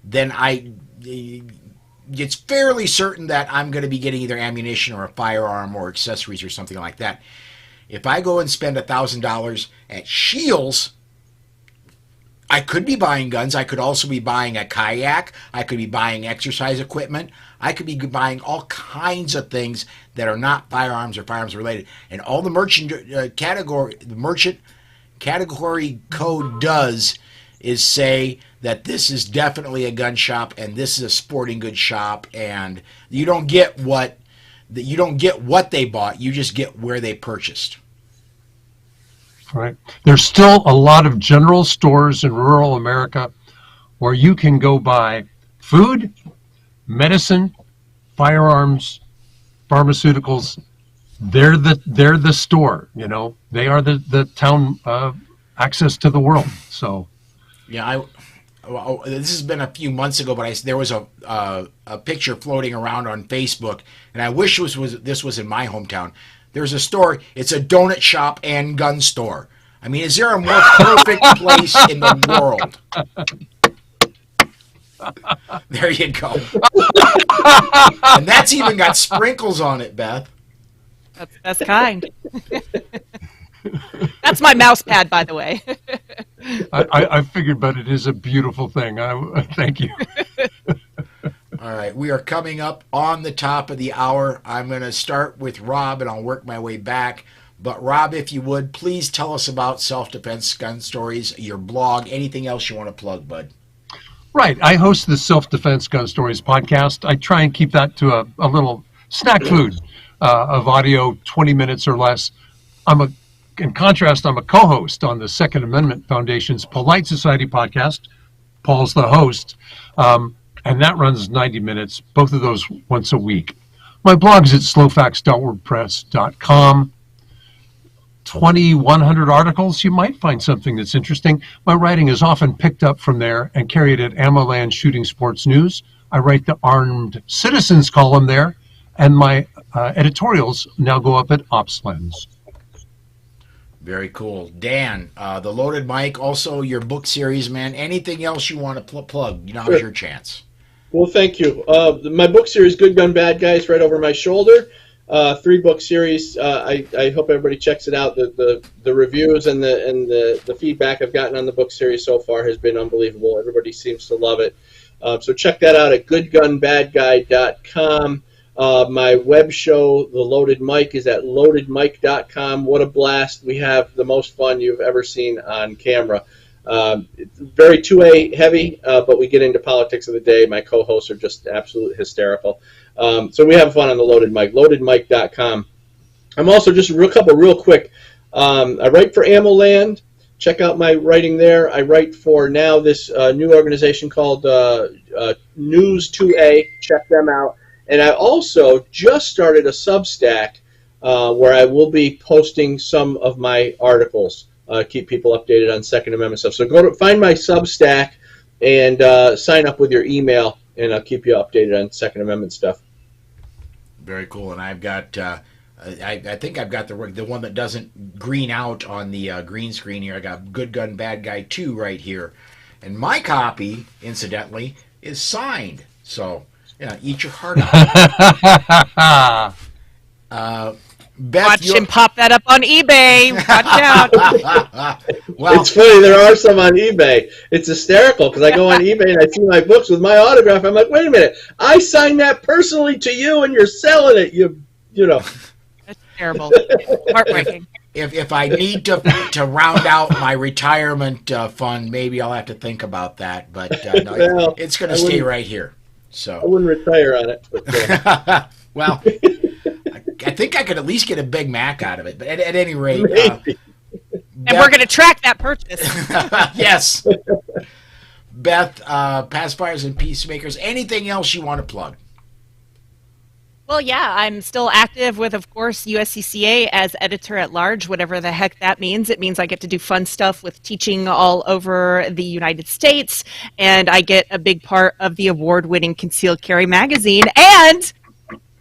then it's fairly certain that I'm going to be getting either ammunition or a firearm or accessories or something like that. If I go and spend $1,000 at Shields, I could be buying guns. I could also be buying a kayak. I could be buying exercise equipment. I could be buying all kinds of things that are not firearms or firearms related. And all the merchant category code does is say that this is definitely a gun shop and this is a sporting goods shop, and you don't get what they bought. You just get where they purchased. Right. There's still a lot of general stores in rural America where you can go buy food, medicine, firearms, pharmaceuticals. They're the store, They are the town access to the world. So yeah, this has been a few months ago, but there was a picture floating around on Facebook, and I wish this was in my hometown. There's a store. It's a donut shop and gun store. I mean, is there a more perfect place in the world? There you go. And that's even got sprinkles on it, Beth. That's kind. That's my mouse pad, by the way. I figured, but it is a beautiful thing. Thank you. All right, we are coming up on the top of the hour. I'm going to start with Rob, and I'll work my way back. But Rob, if you would, please tell us about Self-Defense Gun Stories, your blog, anything else you want to plug, bud. Right. I host the Self-Defense Gun Stories podcast. I try and keep that to a little snack food of audio, 20 minutes or less. In contrast, I'm a co-host on the Second Amendment Foundation's Polite Society podcast. Paul's the host, and that runs 90 minutes, both of those once a week. My blog is at slowfacts.wordpress.com. 2,100 articles. You might find something that's interesting. My writing is often picked up from there and carried at Ammoland Shooting Sports News. I write the Armed Citizens column there, and my editorials now go up at OpsLens. Very cool. Dan, the Loaded Mic, also your book series, man. Anything else you want to plug? Now's your chance. Well, thank you. My book series, Good Gun, Bad Guys, right over my shoulder. 3-book series. I hope everybody checks it out. The reviews and the feedback I've gotten on the book series so far has been unbelievable. Everybody seems to love it. So check that out at goodgunbadguy.com. My web show, The Loaded Mic, is at loadedmic.com. What a blast. We have the most fun you've ever seen on camera. It's very 2A heavy, but we get into politics of the day. My co-hosts are just absolutely hysterical. So we have fun on the Loaded Mic, loadedmic.com. I'm also just a couple real quick. I write for Ammoland. Check out my writing there. I write for now this new organization called News 2A. Check them out. And I also just started a Substack where I will be posting some of my articles. Keep people updated on Second Amendment stuff. So go to find my Substack and sign up with your email, and I'll keep you updated on Second Amendment stuff. Very cool. And I've got, I think I've got the one that doesn't green out on the green screen here. I got Good Gun, Bad Guy 2 right here. And my copy, incidentally, is signed. So, yeah, eat your heart out. Beth, Watch him pop that up on eBay. Watch out. Well, it's funny. There are some on eBay. It's hysterical because I go on eBay and I see my books with my autograph. I'm like, wait a minute. I signed that personally to you, and you're selling it. You know. That's terrible. Heartbreaking. If I need to round out my retirement fund, maybe I'll have to think about that. But no, it's going to stay right here. So I wouldn't retire on it. But, well. I think I could at least get a Big Mac out of it, but at any rate. And we're going to track that purchase. Yes. Beth, Pacifiers and Peacemakers, anything else you want to plug? Well, yeah, I'm still active with, of course, USCCA as editor-at-large, whatever the heck that means. It means I get to do fun stuff with teaching all over the United States, and I get a big part of the award-winning Concealed Carry magazine, and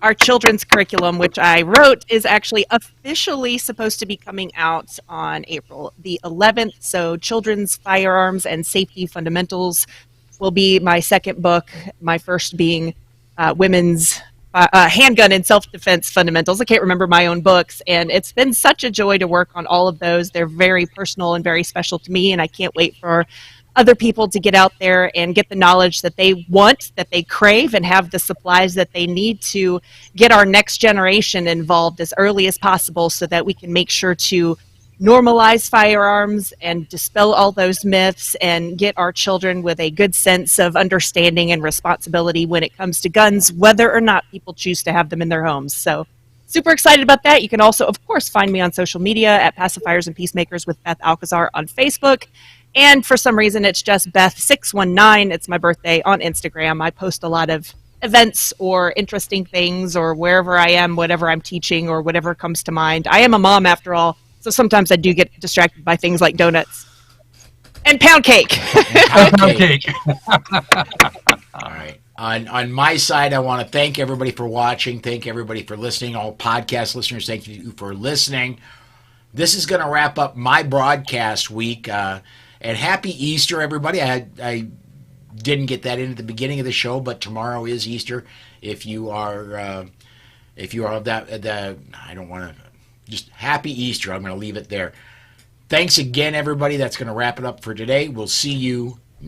our children's curriculum, which I wrote, is actually officially supposed to be coming out on April the 11th. So Children's Firearms and Safety Fundamentals will be my second book, my first being Women's Handgun and Self-Defense Fundamentals. I can't remember my own books, and it's been such a joy to work on all of those. They're very personal and very special to me, and I can't wait for other people to get out there and get the knowledge that they want, that they crave, and have the supplies that they need to get our next generation involved as early as possible so that we can make sure to normalize firearms and dispel all those myths and get our children with a good sense of understanding and responsibility when it comes to guns, whether or not people choose to have them in their homes. So super excited about that. You can also, of course, find me on social media at Pacifiers and Peacemakers with Beth Alcazar on Facebook. And for some reason, it's just Beth619. It's my birthday on Instagram. I post a lot of events or interesting things or wherever I am, whatever I'm teaching or whatever comes to mind. I am a mom after all, so sometimes I do get distracted by things like donuts and pound cake. Pound cake. All right. On my side, I want to thank everybody for watching. Thank everybody for listening. All podcast listeners, thank you for listening. This is going to wrap up my broadcast week. And happy Easter, everybody. I didn't get that in at the beginning of the show, but tomorrow is Easter. If you are I don't want to, just happy Easter. I'm going to leave it there. Thanks again, everybody. That's going to wrap it up for today. We'll see you